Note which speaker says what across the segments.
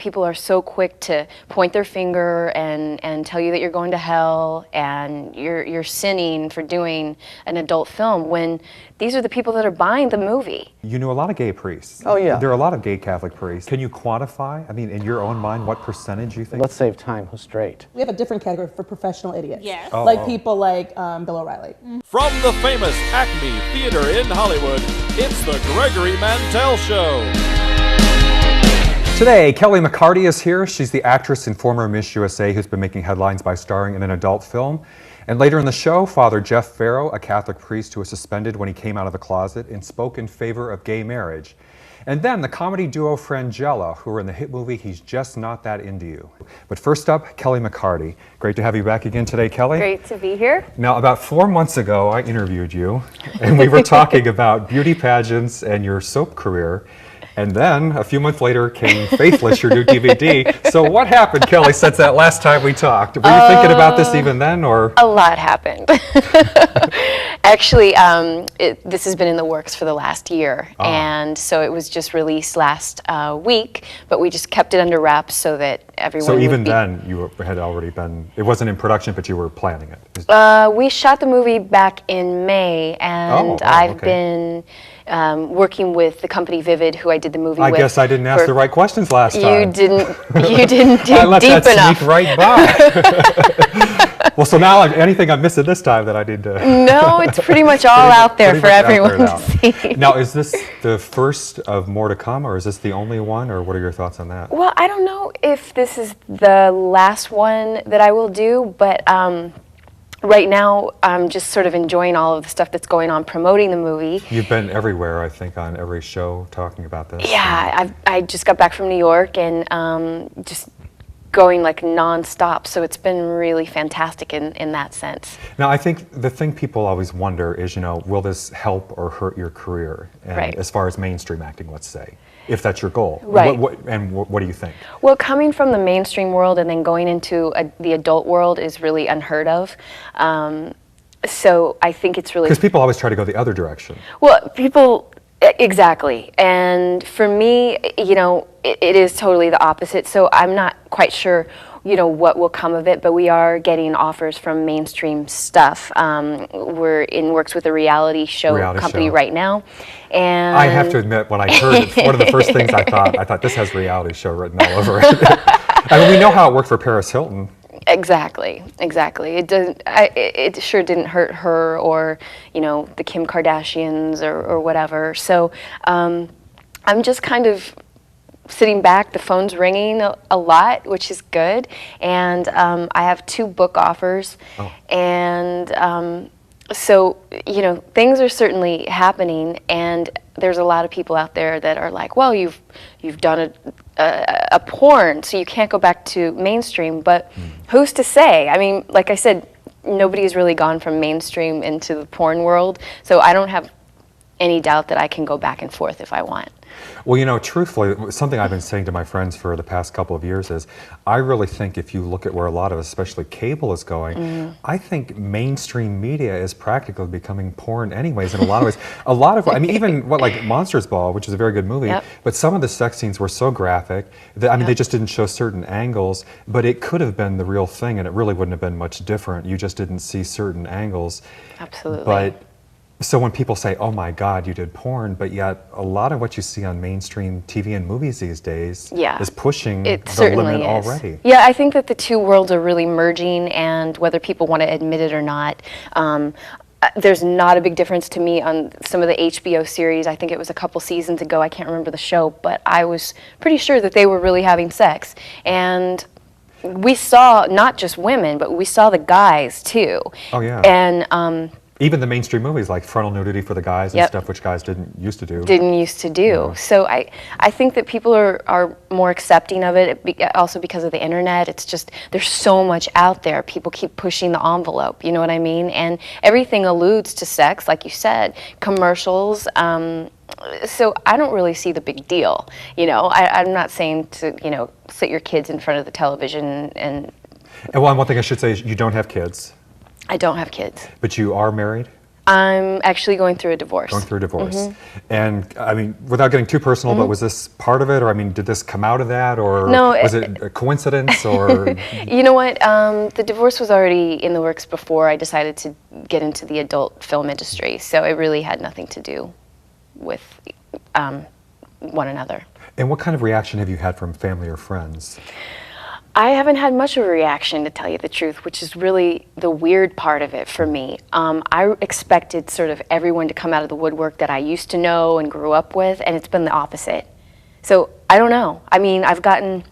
Speaker 1: people are so quick to point their finger and tell you that you're going to hell and you're sinning for doing an adult film when these are the people that are buying the movie.
Speaker 2: You knew a lot of gay priests.
Speaker 3: Oh, yeah.
Speaker 2: There are a lot of gay Catholic priests. Can you quantify, I mean, in your own mind, what percentage you think?
Speaker 3: Let's save time. Who's straight?
Speaker 4: We have a different category for professional idiots.
Speaker 5: Yes.
Speaker 4: Like people like Bill O'Reilly.
Speaker 6: From the famous Acme Theater in Hollywood, it's the Gregory Mantell Show.
Speaker 2: Today, Kelli McCarty is here. She's the actress and former Miss USA who's been making headlines by starring in an adult film. And later in the show, Father Geoff Farrow, a Catholic priest who was suspended when he came out of the closet and spoke in favor of gay marriage. And then the comedy duo Frangela, who are in the hit movie He's Just Not That Into You. But first up, Kelli McCarty. Great to have you back again today, Kelli.
Speaker 1: Great to be here.
Speaker 2: Now, about 4 months ago, I interviewed you, and we were talking about beauty pageants and your soap career. And then, a few months later, came Faithless, your new DVD. So what happened, Kelli, since that last time we talked? Were you thinking about this even then, or?
Speaker 1: A lot happened. Actually, this has been in the works for the last year. And so it was just released last week, but we just kept it under wraps so that everyone
Speaker 2: So
Speaker 1: would
Speaker 2: even
Speaker 1: be...
Speaker 2: then, you had already been, it wasn't in production, but you were planning it.
Speaker 1: We shot the movie back in May, and I've been working with the company Vivid, who I did the movie with.
Speaker 2: I guess I didn't ask the right questions last time.
Speaker 1: You didn't dig
Speaker 2: I let
Speaker 1: deep
Speaker 2: that
Speaker 1: enough.
Speaker 2: sneak right by. Well, so now anything I'm missing this time that I need to...
Speaker 1: No, it's pretty much all out there for everyone to see.
Speaker 2: Now, is this the first of more to come, or is this the only one, or what are your thoughts on that?
Speaker 1: Well, I don't know if this is the last one that I will do, but right now I'm just sort of enjoying all of the stuff that's going on promoting the movie.
Speaker 2: You've been everywhere, I think, on every show talking about this.
Speaker 1: Yeah, I just got back from New York and just going like non-stop, so it's been really fantastic in that sense.
Speaker 2: Now, I think the thing people always wonder is, will this help or hurt your career? And
Speaker 1: Right.
Speaker 2: as far as mainstream acting, let's say, if that's your goal.
Speaker 1: Right.
Speaker 2: What do you think?
Speaker 1: Well, coming from the mainstream world and then going into the adult world is really unheard of. So I think it's really...
Speaker 2: Because people always try to go the other direction.
Speaker 1: Well, exactly. And for me, it is totally the opposite. So I'm not quite sure, what will come of it, but we are getting offers from mainstream stuff. We're in works with a reality show company right now. And
Speaker 2: I have to admit, when I heard it, one of the first things I thought this has reality show written all over it. I mean, we know how it worked for Paris Hilton.
Speaker 1: Exactly. It doesn't. It sure didn't hurt her or the Kim Kardashians or whatever. So I'm just kind of sitting back. The phone's ringing a lot, which is good. And I have 2 book offers, and so things are certainly happening. And there's a lot of people out there that are like, well, you've done a porn, so you can't go back to mainstream, but who's to say? I mean, like I said, nobody's really gone from mainstream into the porn world, so I don't have any doubt that I can go back and forth if I want.
Speaker 2: Well, truthfully, something I've been saying to my friends for the past couple of years is, I really think if you look at where a lot of, especially cable, is going, I think mainstream media is practically becoming porn anyways in a lot of ways. I mean, even like Monsters Ball, which is a very good movie, but some of the sex scenes were so graphic that, I mean, they just didn't show certain angles, but it could have been the real thing and it really wouldn't have been much different. You just didn't see certain angles.
Speaker 1: Absolutely.
Speaker 2: But so when people say, oh my God, you did porn, but yet a lot of what you see on mainstream TV and movies these days is pushing the limit already.
Speaker 1: Yeah, I think that the 2 worlds are really merging, and whether people want to admit it or not, there's not a big difference to me on some of the HBO series. I think it was a couple seasons ago, I can't remember the show, but I was pretty sure that they were really having sex. And we saw not just women, but we saw the guys too.
Speaker 2: Oh yeah.
Speaker 1: And
Speaker 2: even the mainstream movies like frontal nudity for the guys and stuff, which guys didn't used to do.
Speaker 1: No. So I think that people are more accepting of it, also because of the internet. It's just, there's so much out there. People keep pushing the envelope, you know what I mean? And everything alludes to sex, like you said, commercials. So I don't really see the big deal. I'm not saying to, sit your kids in front of the television and...
Speaker 2: And one thing I should say is you don't have kids.
Speaker 1: I don't have kids.
Speaker 2: But you are married?
Speaker 1: I'm actually going through a divorce.
Speaker 2: Going through a divorce. And I mean, without getting too personal, but was this part of it? Or I mean, did this come out of that? Or
Speaker 1: No,
Speaker 2: was it a coincidence? Or
Speaker 1: You know what? The divorce was already in the works before I decided to get into the adult film industry. So it really had nothing to do with one another.
Speaker 2: And what kind of reaction have you had from family or friends?
Speaker 1: I haven't had much of a reaction, to tell you the truth, which is really the weird part of it for me. I expected sort of everyone to come out of the woodwork that I used to know and grew up with, and it's been the opposite. So I don't know. I mean, I've gotten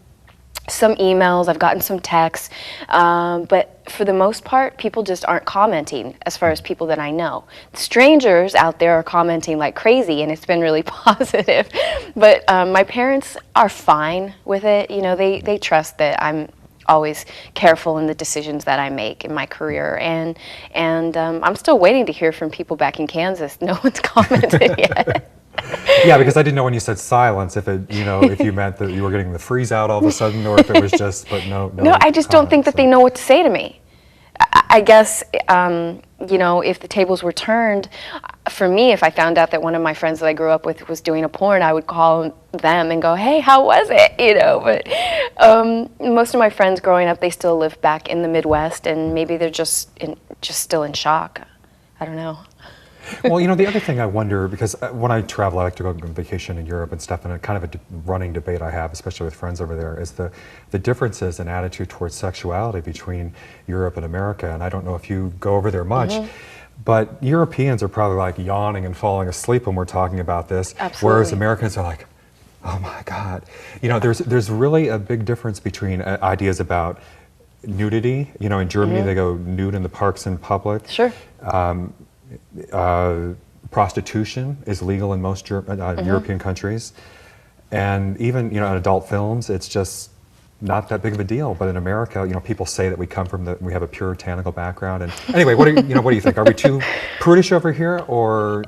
Speaker 1: some emails, I've gotten some texts, but for the most part, people just aren't commenting as far as people that I know. Strangers out there are commenting like crazy, and it's been really positive. But my parents are fine with it. You know, they trust that I'm always careful in the decisions that I make in my career, and I'm still waiting to hear from people back in Kansas. No one's commented yet.
Speaker 2: Yeah, because I didn't know when you said silence if it, you know, if you meant that you were getting the freeze out all of a sudden, or if it was just, but no.
Speaker 1: No, I just don't think that they know what to say to me. I guess, you know, if the tables were turned, for me, if I found out that one of my friends that I grew up with was doing a porn, I would call them and go, hey, how was it? You know, but most of my friends growing up, they still live back in the Midwest, and maybe they're just still in shock. I don't know.
Speaker 2: Well, you know, the other thing I wonder, because when I travel, I like to go on vacation in Europe and stuff, and a kind of a running debate I have, especially with friends over there, is the differences in attitude towards sexuality between Europe and America. And I don't know if you go over there much, but Europeans are probably like yawning and falling asleep when we're talking about this,
Speaker 1: Absolutely.
Speaker 2: whereas Americans are like, oh my God. You know, there's really a big difference between ideas about nudity. You know, in Germany, they go nude in the parks in public.
Speaker 1: Sure.
Speaker 2: Prostitution is legal in most European countries, and even, you know, in adult films, it's just not that big of a deal. But in America, you know, people say that we have a puritanical background. And anyway, what do you think? Are we too prudish over here, or?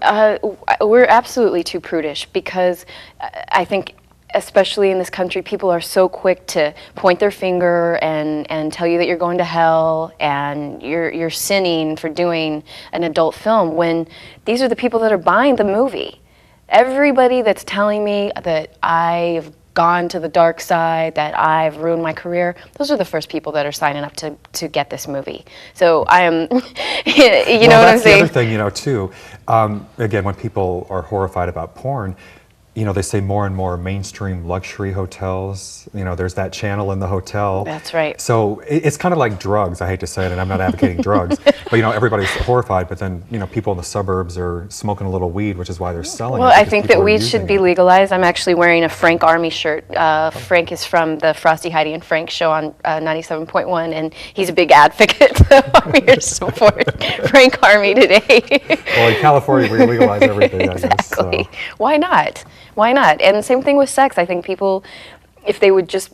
Speaker 1: We're absolutely too prudish, because I think, especially in this country, people are so quick to point their finger and tell you that you're going to hell and you're sinning for doing an adult film, when these are the people that are buying the movie. Everybody that's telling me that I've gone to the dark side, that I've ruined my career, those are the first people that are signing up to get this movie. So I am, you know what I'm saying?
Speaker 2: That's the other thing, you know, too. Again, when people are horrified about porn, you know, they say more and more mainstream luxury hotels, you know, there's that channel in the hotel.
Speaker 1: That's right.
Speaker 2: So it's kind of like drugs. I hate to say it, and I'm not advocating drugs, but, you know, everybody's horrified, but then, you know, people in the suburbs are smoking a little weed, which is why they're selling it.
Speaker 1: Well, I think that weed should be legalized. I'm actually wearing a Frank Army shirt. Frank is from the Frosty, Heidi, and Frank show on 97.1, and he's a big advocate, so I'm here to support Frank Army today.
Speaker 2: Well, in California, we legalize everything, I guess.
Speaker 1: Exactly.
Speaker 2: So.
Speaker 1: Why not? Why not? And the same thing with sex. I think people, if they would just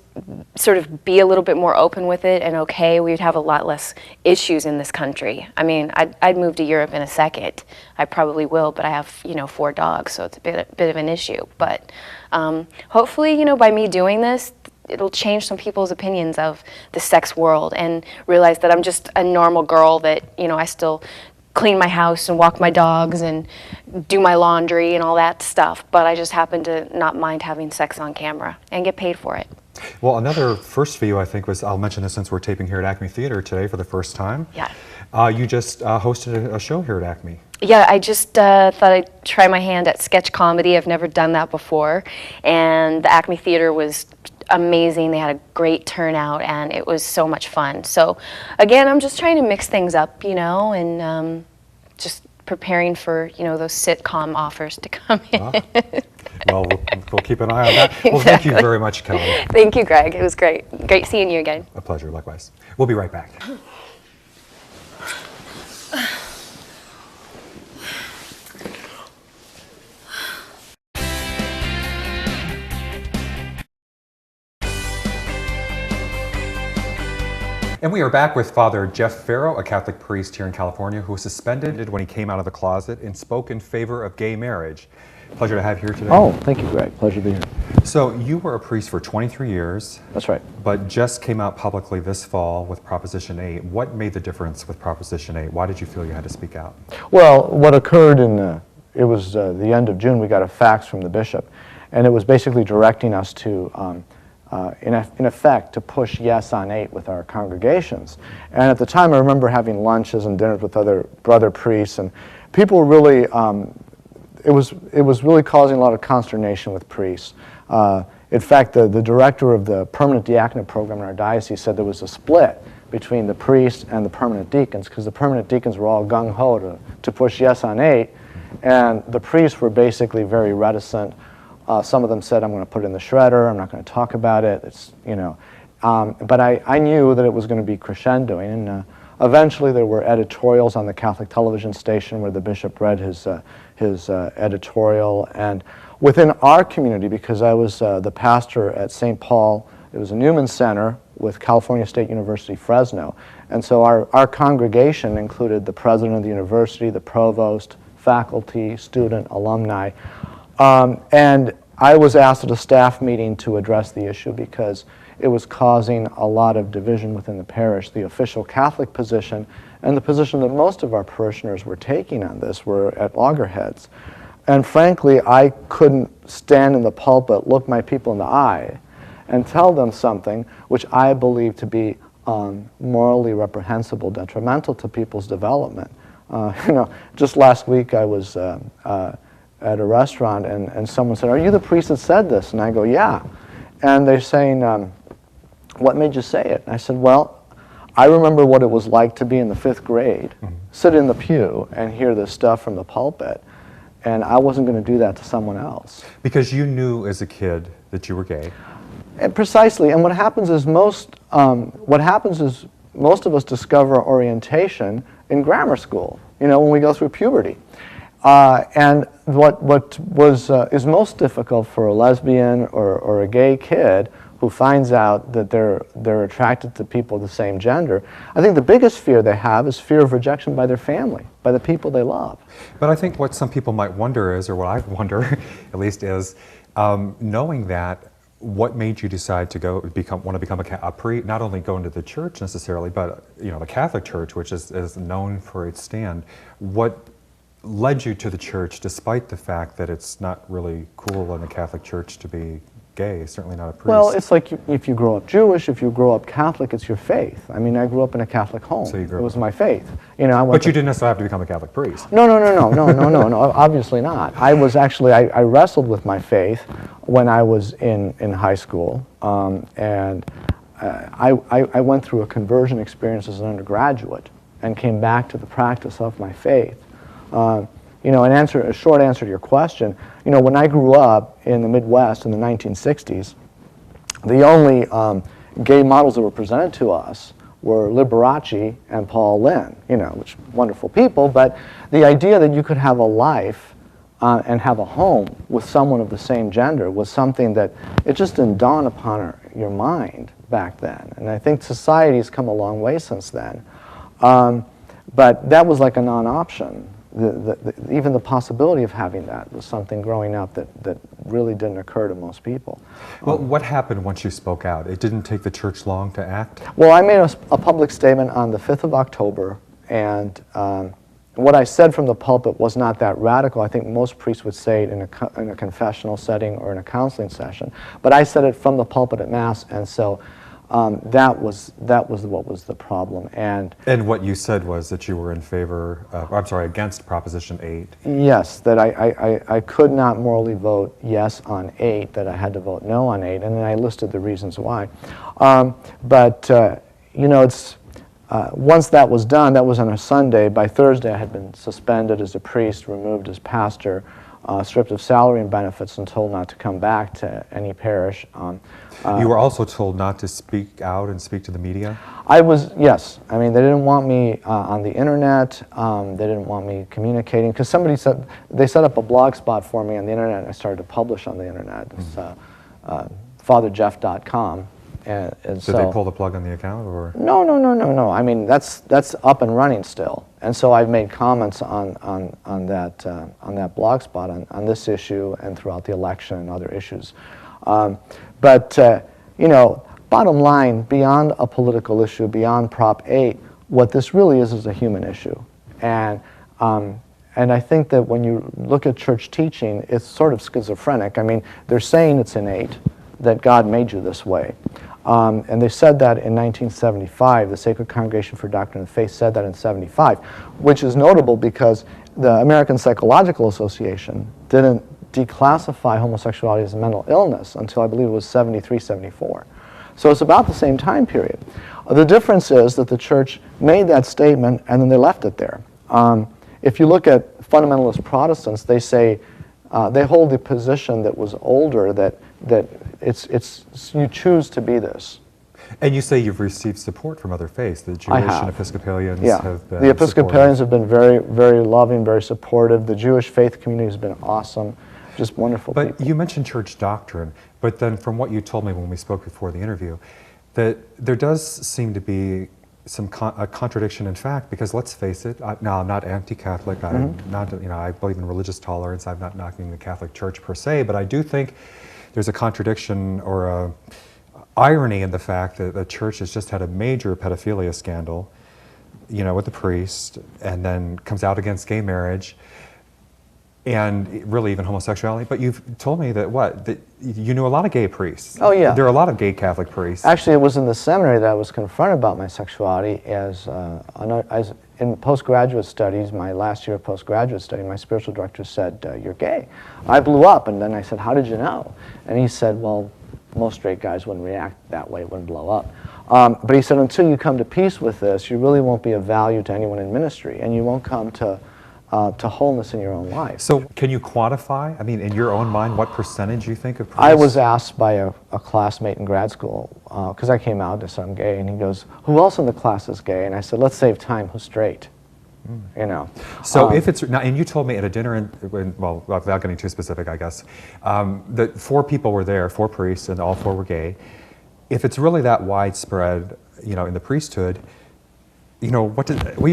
Speaker 1: sort of be a little bit more open with it and okay, we would have a lot less issues in this country. I mean, I'd move to Europe in a second. I probably will, but I have, you know, 4 dogs, so it's a bit of an issue. But hopefully, you know, by me doing this, it'll change some people's opinions of the sex world and realize that I'm just a normal girl, that, you know, I still clean my house and walk my dogs and do my laundry and all that stuff, but I just happen to not mind having sex on camera and get paid for it.
Speaker 2: Well, another first for you, I think, was, I'll mention this since we're taping here at Acme Theater today for the first time.
Speaker 1: Yeah.
Speaker 2: You just hosted a show here at Acme.
Speaker 1: Yeah, I just thought I'd try my hand at sketch comedy. I've never done that before, and the Acme Theater was amazing. They had a great turnout, and it was so much fun. So, again, I'm just trying to mix things up, you know, and just preparing for, you know, those sitcom offers to come in.
Speaker 2: Well, we'll keep an eye on that. Well, thank you very much, Kelli.
Speaker 1: Thank you, Greg. It was great. Great seeing you again.
Speaker 2: A pleasure, likewise. We'll be right back. And we are back with Father Geoff Farrow, a Catholic priest here in California who was suspended when he came out of the closet and spoke in favor of gay marriage. Pleasure to have you here today.
Speaker 3: Oh, thank you, Greg. Pleasure to be here.
Speaker 2: So you were a priest for 23 years.
Speaker 3: That's right.
Speaker 2: But just came out publicly this fall with Proposition 8. What made the difference with Proposition 8? Why did you feel you had to speak out?
Speaker 3: Well, what occurred it was the end of June, we got a fax from the bishop, and it was basically directing us to, in effect, to push yes on 8 with our congregations. And at the time, I remember having lunches and dinners with other brother priests, and people were really, it was really causing a lot of consternation with priests. In fact, the director of the permanent diaconate program in our diocese said there was a split between the priests and the permanent deacons, because the permanent deacons were all gung-ho to push yes on 8, and the priests were basically very reticent. Some of them said, I'm going to put it in the shredder, I'm not going to talk about it, it's, you know. But I knew that it was going to be crescendoing, and eventually there were editorials on the Catholic television station where the bishop read his editorial, and within our community, because I was the pastor at St. Paul, it was a Newman Center with California State University, Fresno, and so our congregation included the president of the university, the provost, faculty, student, alumni, and I was asked at a staff meeting to address the issue because it was causing a lot of division within the parish. The official Catholic position and the position that most of our parishioners were taking on this were at loggerheads. And frankly, I couldn't stand in the pulpit, look my people in the eye, and tell them something which I believe to be morally reprehensible, detrimental to people's development. You know, just last week I was at a restaurant and someone said, "Are you the priest that said this?" And I go, "Yeah." And they're saying, "What made you say it?" And I said, "Well, I remember what it was like to be in the 5th grade, sit in the pew and hear this stuff from the pulpit, and I wasn't going to do that to someone else."
Speaker 2: Because you knew as a kid that you were gay.
Speaker 3: And precisely, and what happens is most of us discover orientation in grammar school, you know, when we go through puberty. And what is most difficult for a lesbian or a gay kid who finds out that they're attracted to people of the same gender, I think the biggest fear they have is fear of rejection by their family, by the people they love.
Speaker 2: But I think what some people might wonder is, or what I wonder at least is, knowing that, what made you decide to want to become a priest, not only go into the church necessarily, but you know, the Catholic Church, which is known for its stand. What led you to the church, despite the fact that it's not really cool in the Catholic Church to be gay, certainly not a priest?
Speaker 3: Well, it's like if you grow up Jewish, if you grow up Catholic, it's your faith. I mean, I grew up in a Catholic home.
Speaker 2: So you grew
Speaker 3: it
Speaker 2: up.
Speaker 3: was my faith. You know,
Speaker 2: But you didn't necessarily have to become a Catholic priest.
Speaker 3: No, obviously not. I was actually, I wrestled with my faith when I was in high school, and I went through a conversion experience as an undergraduate and came back to the practice of my faith. You know, a short answer to your question, you know, when I grew up in the Midwest in the 1960s, the only gay models that were presented to us were Liberace and Paul Lynde, you know, which wonderful people, but the idea that you could have a life and have a home with someone of the same gender was something that it just didn't dawn upon your mind back then. And I think society's come a long way since then. But that was like a non-option. Even the possibility of having that was something growing up that really didn't occur to most people.
Speaker 2: Well, what happened once you spoke out? It didn't take the church long to act?
Speaker 3: Well, I made a public statement on the 5th of October, and what I said from the pulpit was not that radical. I think most priests would say it in a confessional setting or in a counseling session, but I said it from the pulpit at Mass, and so that was what was the problem. And
Speaker 2: what you said was that you were in favor, against Proposition 8.
Speaker 3: Yes, that I could not morally vote yes on 8, that I had to vote no on 8, and then I listed the reasons why. You know, it's once that was done, that was on a Sunday. By Thursday, I had been suspended as a priest, removed as pastor, stripped of salary and benefits, and told not to come back to any parish.
Speaker 2: You were also told not to speak out and speak to the media?
Speaker 3: Yes. I mean, they didn't want me on the internet. They didn't want me communicating, because they set up a blog spot for me on the internet, and I started to publish on the internet. It's fathergeoff.com. And
Speaker 2: Did
Speaker 3: so,
Speaker 2: they pull the plug on the account, or?
Speaker 3: No. I mean, that's up and running still. And so I've made comments on that blog spot on this issue and throughout the election and other issues. You know, bottom line, beyond a political issue, beyond Prop 8, what this really is a human issue. And I think that when you look at church teaching, it's sort of schizophrenic. I mean, they're saying it's innate, that God made you this way. And they said that in 1975. The Sacred Congregation for Doctrine and Faith said that in 75, which is notable because the American Psychological Association didn't declassify homosexuality as a mental illness until I believe it was 73, 74. So it's about the same time period. The difference is that the church made that statement and then they left it there. If you look at fundamentalist Protestants, they say they hold the position that was older, that it's you choose to be this.
Speaker 2: And you say you've received support from other faiths. The Jewish and Episcopalians have been
Speaker 3: the Episcopalians
Speaker 2: supportive.
Speaker 3: have been very, very loving, very supportive. The Jewish faith community has been awesome, just wonderful
Speaker 2: But
Speaker 3: people.
Speaker 2: you mentioned church doctrine, but then from what you told me when we spoke before the interview, that there does seem to be a contradiction in fact, because let's face it, now I'm not anti-Catholic, I'm not, I believe in religious tolerance, I'm not knocking the Catholic Church per se, but I do think there's a contradiction or a irony in the fact that the church has just had a major pedophilia scandal, with the priest, and then comes out against gay marriage, and really even homosexuality. But you've told me that you knew a lot of gay priests.
Speaker 3: Oh, yeah.
Speaker 2: There are a lot of gay Catholic priests.
Speaker 3: Actually, it was in the seminary that I was confronted about my sexuality as in postgraduate studies, my last year of postgraduate study, my spiritual director said, "You're gay." I blew up, and then I said, "How did you know?" And he said, "Well, most straight guys wouldn't react that way, wouldn't blow up." But he said, "Until you come to peace with this, you really won't be of value to anyone in ministry, and you won't come to wholeness in your own life."
Speaker 2: So can you quantify, in your own mind, what percentage you think of priests?
Speaker 3: I was asked by a classmate in grad school, because I came out and said I'm gay, and he goes, "Who else in the class is gay?" And I said, "Let's save time, who's straight?"
Speaker 2: So if it's, now, and you told me at a dinner, well, without getting too specific, I guess, that 4 people were there, 4 priests, and all 4 were gay. If it's really that widespread, in the priesthood, you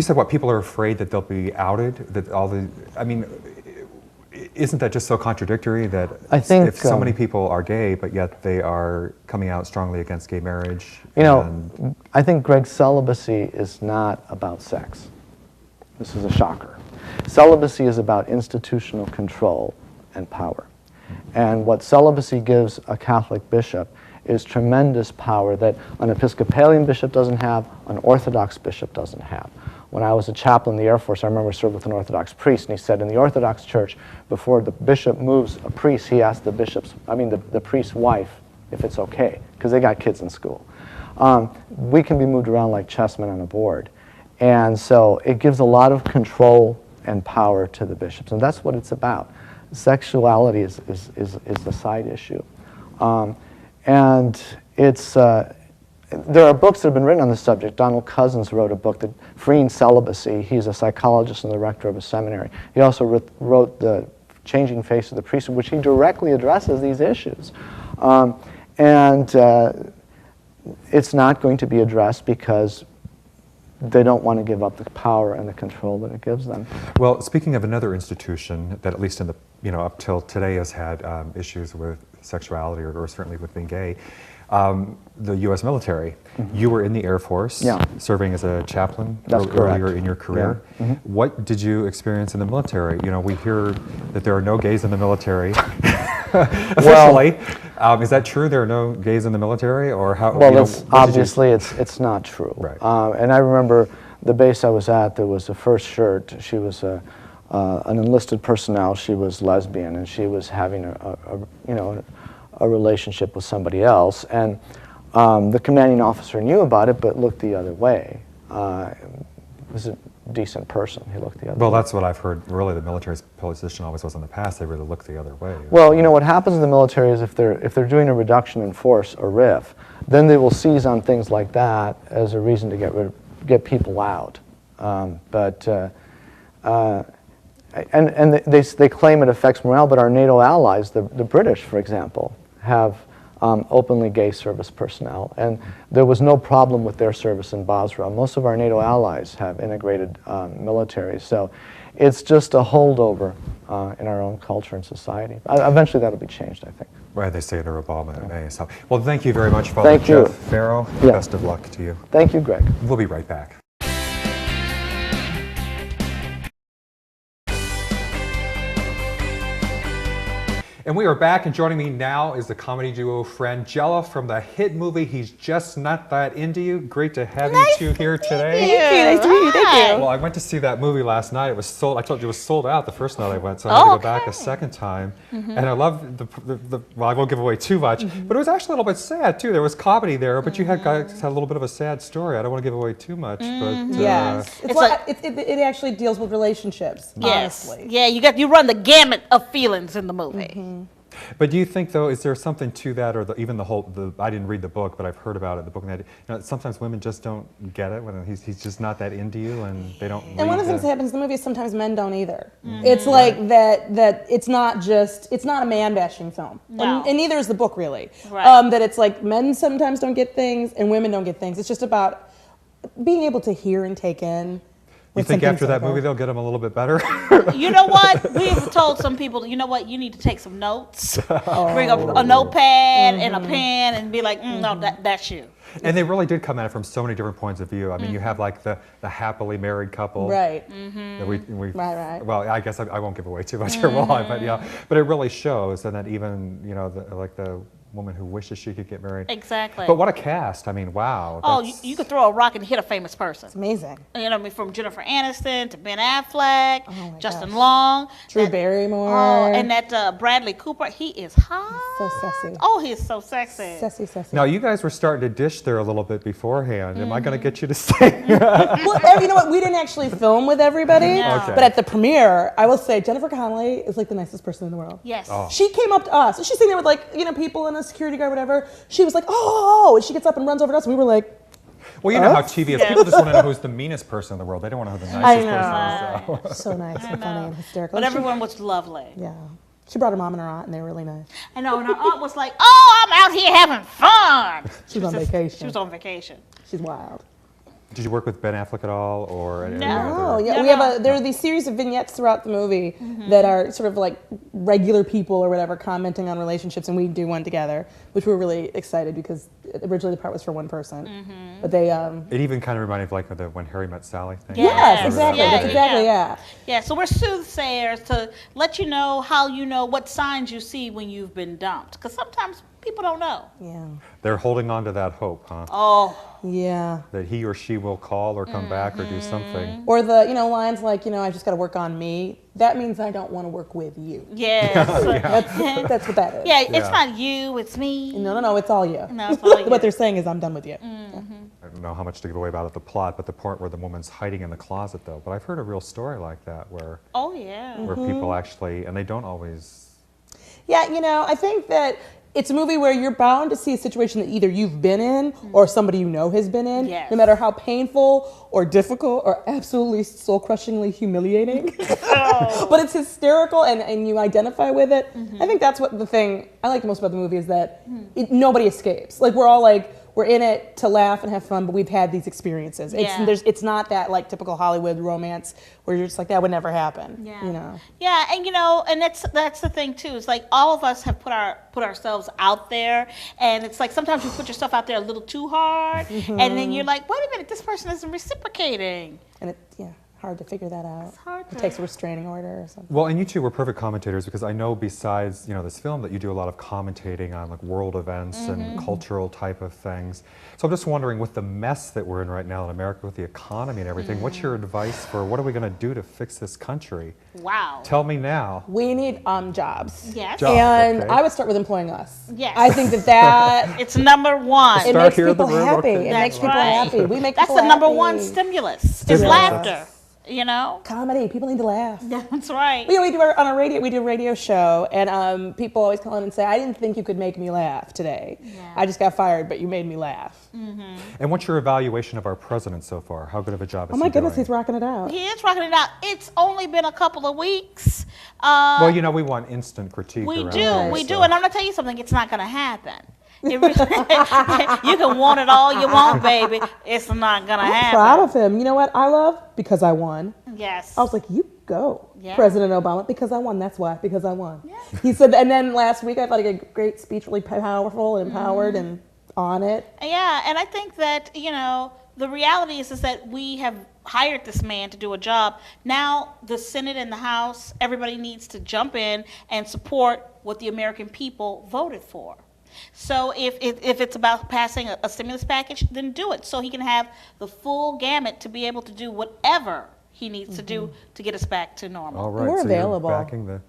Speaker 2: said people are afraid that they'll be outed, that isn't that just so contradictory that
Speaker 3: I think,
Speaker 2: if so many people are gay, but yet they are coming out strongly against gay marriage?
Speaker 3: I think Greg's celibacy is not about sex. This is a shocker. Celibacy is about institutional control and power. And what celibacy gives a Catholic bishop is tremendous power that an Episcopalian bishop doesn't have, an Orthodox bishop doesn't have. When I was a chaplain in the Air Force, I remember I served with an Orthodox priest, and he said in the Orthodox Church, before the bishop moves a priest, he asks the priest's wife if it's okay, because they got kids in school. We can be moved around like chessmen on a board. And so it gives a lot of control and power to the bishops, and that's what it's about. Sexuality is a side issue. And it's, there are books that have been written on the subject. Donald Cousins wrote a book, Freeing Celibacy. He's a psychologist and the rector of a seminary. He also wrote The Changing Face of the Priesthood, which he directly addresses these issues. It's not going to be addressed because they don't want to give up the power and the control that it gives them.
Speaker 2: Well, speaking of another institution that at least in the, up till today has had issues with sexuality or certainly with being gay, the U.S. military. Mm-hmm. You were in the Air Force, serving as a chaplain earlier in your career. Yeah. Mm-hmm. What did you experience in the military? We hear that there are no gays in the military. Officially, is that true? There are no gays in the military, or how?
Speaker 3: Well, it's not true.
Speaker 2: Right.
Speaker 3: And I remember the base I was at. There was a first shirt. She was an enlisted personnel. She was lesbian, and she was having a relationship with somebody else, and the commanding officer knew about it, but looked the other way. It was a decent person. He looked the other way.
Speaker 2: Well, that's what I've heard. Really, the military's position always was in the past. They really look the other way.
Speaker 3: Well, what happens in the military is if they're doing a reduction in force, a RIF, then they will seize on things like that as a reason to get people out. They claim it affects morale, but our NATO allies, the British, for example, have openly gay service personnel. And there was no problem with their service in Basra. Most of our NATO allies have integrated militaries. So it's just a holdover in our own culture and society. Eventually that'll be changed, I think.
Speaker 2: Right, they say under Obama it may. So, well, thank you very much, Father
Speaker 3: Thank you.
Speaker 2: Geoff Farrow.
Speaker 3: Yeah.
Speaker 2: Best of luck to you.
Speaker 3: Thank you, Greg.
Speaker 2: We'll be right back. And we are back, and joining me now is the comedy duo Frangela from the hit movie He's Just Not That Into You. Great to have you two here today.
Speaker 4: Thank you. Nice to meet you. Thank you.
Speaker 2: Well, I went to see that movie last night. It was sold. I told you it was sold out the first night I went, so I had to go back a second time. And I love the well, I won't give away too much, but it was actually a little bit sad too. There was comedy there, but you had guys had a little bit of a sad story. I don't want to give away too much, but
Speaker 4: Yes. It actually deals with relationships,
Speaker 5: Yes.
Speaker 4: honestly.
Speaker 5: Yeah, you run the gamut of feelings in the movie.
Speaker 2: But do you think, though, is there something to that, or even the whole? I didn't read the book, but I've heard about it. The book, and sometimes women just don't get it when he's just not that into you, and they don't.
Speaker 4: And one of the things that happens in the movie is sometimes men don't either. It's like that it's not a man bashing film,
Speaker 5: No.
Speaker 4: and neither is the book really.
Speaker 5: Right.
Speaker 4: That it's like men sometimes don't get things and women don't get things. It's just about being able to hear and take in.
Speaker 2: You think after that movie they'll get them a little bit better?
Speaker 5: You know what? We've told some people, you know what? You need to take some notes. Bring a notepad and a pen and be like, no, that's you.
Speaker 2: And they really did come at it from so many different points of view. I mean, you have like the happily married couple.
Speaker 4: Right.
Speaker 2: That we
Speaker 4: Right.
Speaker 2: Well, I guess I won't give away too much here, will I? But yeah, but it really shows, and that even like the woman who wishes she could get married.
Speaker 5: Exactly.
Speaker 2: But what a cast! I mean, wow.
Speaker 5: Oh,
Speaker 2: that's-
Speaker 5: you could throw a rock and hit a famous person.
Speaker 4: Amazing.
Speaker 5: You know what I mean? From Jennifer Aniston to Ben Affleck,
Speaker 4: my
Speaker 5: Justin
Speaker 4: gosh.
Speaker 5: Long.
Speaker 4: Drew Barrymore.
Speaker 5: Oh, and that Bradley Cooper. He is hot.
Speaker 4: So sassy.
Speaker 5: Oh, he is so sexy.
Speaker 4: Sassy.
Speaker 2: Now you guys were starting to dish there a little bit beforehand. Am I going to get you to sing?
Speaker 4: Well, you know what? We didn't actually film with everybody,
Speaker 5: No.
Speaker 2: Okay.
Speaker 4: but at the premiere, I will say Jennifer Connelly is like the nicest person in the world.
Speaker 5: Yes.
Speaker 2: Oh.
Speaker 4: She came up to us. She's sitting there with people and a security guard, whatever. She was like, oh, and she gets up and runs over to us. And we were like,
Speaker 2: Well, you know how TV is. People just want to know who's the meanest person in the world. They don't want to know who the nicest person is. So.
Speaker 4: so nice and funny and hysterical.
Speaker 5: But
Speaker 4: And she-
Speaker 5: everyone was lovely.
Speaker 4: yeah. She brought her mom and her aunt, and they were really nice.
Speaker 5: I know, and her aunt was like, "Oh, I'm out here having fun."
Speaker 4: She was on vacation.
Speaker 5: She was on vacation.
Speaker 4: She's wild.
Speaker 2: Did you work with Ben Affleck at all, or any
Speaker 5: No.
Speaker 4: Oh,
Speaker 2: other?
Speaker 4: yeah.
Speaker 5: No,
Speaker 4: We have there are these series of vignettes throughout the movie that are sort of like regular people or whatever commenting on relationships, and we do one together, which we're really excited because originally the part was for one person, but they
Speaker 2: It even kind of reminded me of like the When Harry Met Sally thing.
Speaker 4: yes, exactly.
Speaker 5: Yeah,
Speaker 4: That's exactly
Speaker 5: yeah.
Speaker 4: yeah.
Speaker 5: Yeah, so we're soothsayers to let you know how you know what signs you see when you've been dumped, because sometimes people don't know.
Speaker 4: Yeah.
Speaker 2: They're holding on to that hope, huh?
Speaker 5: Oh,
Speaker 4: Yeah.
Speaker 2: That he or she will call or come back or do something.
Speaker 4: Or the lines like I just got to work on me. That means I don't want to work with you.
Speaker 5: yes.
Speaker 4: That's what that is.
Speaker 5: Yeah, it's
Speaker 2: Yeah.
Speaker 5: not you, it's me.
Speaker 4: No, it's all you.
Speaker 5: No, it's all you.
Speaker 4: What they're saying is I'm done with you.
Speaker 2: I don't know how much to give away about the plot, but the part where the woman's hiding in the closet, though. But I've heard a real story like that where
Speaker 5: Oh, yeah.
Speaker 2: people actually, and they don't always.
Speaker 4: Yeah, I think that it's a movie where you're bound to see a situation that either you've been in or somebody you know has been in,
Speaker 5: Yes.
Speaker 4: no matter how painful or difficult or absolutely soul-crushingly humiliating. But it's hysterical and you identify with it. I think that's what the thing I like the most about the movie is that nobody escapes. Like we're all like, we're in it to laugh and have fun, but we've had these experiences.
Speaker 5: Yeah.
Speaker 4: It's not that like typical Hollywood romance where you're just like, that would never happen.
Speaker 5: Yeah. Yeah, and that's the thing too. It's like all of us have put ourselves out there, and it's like sometimes you put yourself out there a little too hard, and then you're like, wait a minute, this person isn't reciprocating.
Speaker 4: And hard to figure that out.
Speaker 5: It's hard
Speaker 4: It
Speaker 5: to-
Speaker 4: takes a restraining order or something.
Speaker 2: Well, and you two were perfect commentators because I know besides this film that you do a lot of commentating on like world events and cultural type of things. So I'm just wondering, with the mess that we're in right now in America with the economy and everything, what's your advice for what are we going to do to fix this country?
Speaker 5: Wow.
Speaker 2: Tell me now.
Speaker 4: We need jobs.
Speaker 5: Yes.
Speaker 2: Jobs.
Speaker 4: And
Speaker 2: okay.
Speaker 4: I would start with employing us.
Speaker 5: Yes.
Speaker 4: I think that
Speaker 5: It's number one.
Speaker 4: it
Speaker 2: Start
Speaker 4: makes
Speaker 2: here in the
Speaker 4: people
Speaker 2: room,
Speaker 4: happy.
Speaker 2: okay.
Speaker 4: It makes
Speaker 5: That's
Speaker 4: people
Speaker 5: right.
Speaker 4: happy. We make
Speaker 5: That's
Speaker 4: people
Speaker 5: the number
Speaker 4: happy.
Speaker 5: one stimulus. Is
Speaker 2: Stimulus.
Speaker 5: laughter.
Speaker 4: Comedy. People need to laugh.
Speaker 5: That's right.
Speaker 4: We do a radio show, and people always call in and say, "I didn't think you could make me laugh today.
Speaker 5: Yeah.
Speaker 4: I just got fired, but you made me laugh."
Speaker 2: And what's your evaluation of our president so far? How good of a job is
Speaker 4: Oh my
Speaker 2: he
Speaker 4: goodness,
Speaker 2: doing?
Speaker 4: he's rocking it out.
Speaker 5: He is rocking it out. It's only been a couple of weeks.
Speaker 2: Well, we want instant critique
Speaker 5: We
Speaker 2: around
Speaker 5: do,
Speaker 2: things,
Speaker 5: we do.
Speaker 2: so-
Speaker 5: And I'm going to tell you something, it's not going to happen. It really, you can want it all you want, baby. It's not gonna
Speaker 4: I'm
Speaker 5: happen.
Speaker 4: proud of him. You know what I love? Because I won.
Speaker 5: Yes.
Speaker 4: I was like, you go,
Speaker 5: Yeah.
Speaker 4: President Obama, because I won. That's why, because I won. He said, and then last week I thought he had a great speech, really powerful and empowered and on it.
Speaker 5: Yeah, and I think that, the reality is that we have hired this man to do a job. Now the Senate and the House, everybody needs to jump in and support what the American people voted for. So if it's about passing a stimulus package, then do it so he can have the full gamut to be able to do whatever he needs to do to get us back to normal.
Speaker 2: All right,
Speaker 4: We're
Speaker 2: so
Speaker 4: available.
Speaker 2: you're backing the,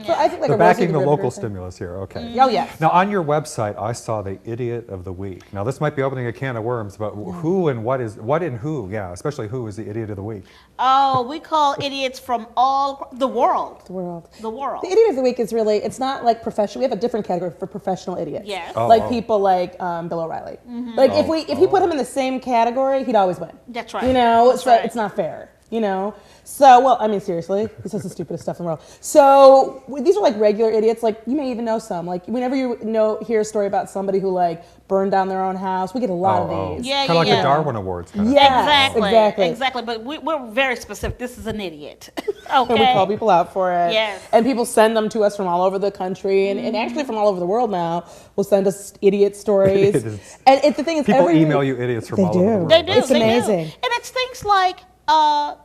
Speaker 4: So I think like
Speaker 2: the
Speaker 4: a
Speaker 2: backing
Speaker 4: Rosie
Speaker 2: the local
Speaker 4: Riveter thing.
Speaker 2: stimulus here. Okay.
Speaker 4: Oh yes.
Speaker 2: Now, on your website, I saw the Idiot of the Week. Now, this might be opening a can of worms, but who and what and who, especially who is the Idiot of the Week?
Speaker 5: Oh, we call idiots from all the world.
Speaker 4: The world.
Speaker 5: The world.
Speaker 4: The idiot of the week is really, it's not like professional. We have a different category for professional idiots.
Speaker 5: Yes.
Speaker 2: Oh,
Speaker 4: Like
Speaker 2: oh.
Speaker 4: people like Bill O'Reilly. Like if he put him in the same category, he'd always win.
Speaker 5: That's right.
Speaker 4: You know,
Speaker 5: That's
Speaker 4: so
Speaker 5: right.
Speaker 4: it's not fair. You know, so well, I mean, seriously, this is the stupidest stuff in the world. So these are like regular idiots. Like you may even know some. Like whenever you hear a story about somebody who like burned down their own house, we get a lot of these.
Speaker 5: Yeah,
Speaker 2: Kind of like
Speaker 5: yeah.
Speaker 2: the Darwin Awards. Kind of.
Speaker 4: Yes,
Speaker 5: Exactly.
Speaker 4: exactly.
Speaker 5: But we're very specific. This is an idiot. Okay.
Speaker 4: And we call people out for it.
Speaker 5: Yes.
Speaker 4: And people send them to us from all over the country and actually from all over the world now will send us idiot stories.
Speaker 2: It is.
Speaker 4: And the thing is,
Speaker 2: People
Speaker 4: every
Speaker 2: email you idiots from
Speaker 4: They
Speaker 2: all over the
Speaker 4: do.
Speaker 2: world.
Speaker 5: They do.
Speaker 4: It's
Speaker 5: they
Speaker 4: amazing.
Speaker 5: Do. And it's things like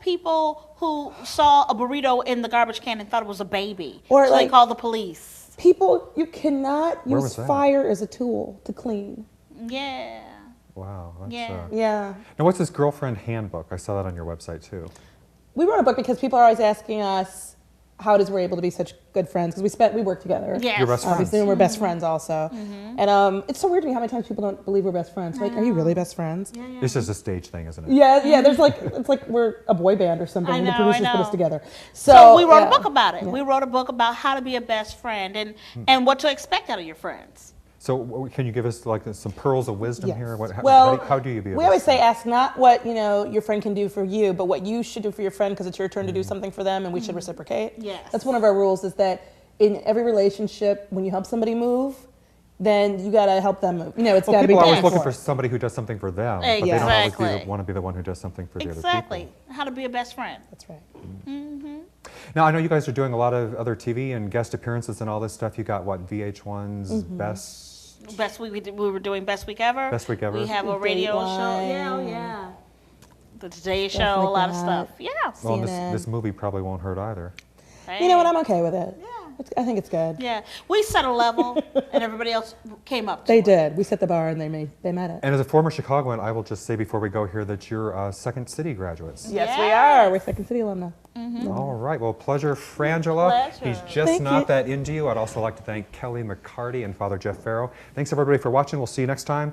Speaker 5: people who saw a burrito in the garbage can and thought it was a baby.
Speaker 4: Or
Speaker 5: so
Speaker 4: like-
Speaker 5: they called the police.
Speaker 4: people, you cannot
Speaker 2: Where
Speaker 4: use
Speaker 2: was that?
Speaker 4: fire as a tool to clean.
Speaker 5: Yeah.
Speaker 2: Wow. That's,
Speaker 5: Yeah.
Speaker 4: Yeah.
Speaker 2: Now, what's this girlfriend handbook? I saw that on your website too.
Speaker 4: We wrote a book because people are always asking us how it is we're able to be such good friends because we work together.
Speaker 5: Yes.
Speaker 2: Your best friends.
Speaker 4: Obviously, and we're best friends also. And it's so weird to me how many times people don't believe we're best friends. Like, are you really best friends?
Speaker 2: It's just a stage thing, isn't it?
Speaker 4: Yeah. There's like it's like we're a boy band or something.
Speaker 5: I
Speaker 4: and the
Speaker 5: know,
Speaker 4: producers
Speaker 5: I
Speaker 4: put us
Speaker 5: know.
Speaker 4: together.
Speaker 5: So we wrote
Speaker 4: yeah.
Speaker 5: a book about it.
Speaker 4: Yeah.
Speaker 5: We wrote a book about how to be a best friend and what to expect out of your friends.
Speaker 2: So, can you give us like some pearls of wisdom
Speaker 4: Yes.
Speaker 2: here?
Speaker 4: Well,
Speaker 2: how do you be?
Speaker 4: We always say ask not what your friend can do for you, but what you should do for your friend because it's your turn to do something for them, and we should reciprocate.
Speaker 5: Yes.
Speaker 4: That's one of our rules. Is that in every relationship, when you help somebody move, then you gotta help them move. It's
Speaker 2: Well,
Speaker 4: gotta be
Speaker 2: people are
Speaker 4: back
Speaker 2: always
Speaker 4: and
Speaker 2: looking for
Speaker 4: forth.
Speaker 2: somebody who does something for them, but they don't
Speaker 5: Exactly.
Speaker 2: always want to be the one who does something for the other
Speaker 5: Exactly.
Speaker 2: people.
Speaker 5: How to be a best friend.
Speaker 4: That's right.
Speaker 2: Now, I know you guys are doing a lot of other TV and guest appearances and all this stuff. You got what, VH1's Best?
Speaker 5: Best week we were doing Best Week Ever.
Speaker 2: Best Week Ever.
Speaker 5: We have a
Speaker 4: The
Speaker 5: radio show.
Speaker 4: Dateline.
Speaker 5: Yeah, yeah. The Today Show,
Speaker 4: Stuff
Speaker 5: a
Speaker 4: like
Speaker 5: lot of
Speaker 4: that.
Speaker 5: stuff. Yeah.
Speaker 2: Well,
Speaker 4: CNN.
Speaker 2: this movie probably won't hurt either.
Speaker 4: You know what? I'm okay with it.
Speaker 5: Yeah.
Speaker 4: I think it's good.
Speaker 5: Yeah. We set a level and everybody else came up to
Speaker 4: They
Speaker 5: it.
Speaker 4: did. We set the bar and they met it.
Speaker 2: And as a former Chicagoan, I will just say before we go here that you're Second City graduates.
Speaker 4: Yes, we are. We're Second City alumni.
Speaker 2: All right. Well, pleasure, Frangela.
Speaker 5: Pleasure.
Speaker 2: He's just
Speaker 4: Thank
Speaker 2: not
Speaker 4: you.
Speaker 2: that into you. I'd also like to thank Kelli McCarty and Father Geoff Farrow. Thanks, everybody, for watching. We'll see you next time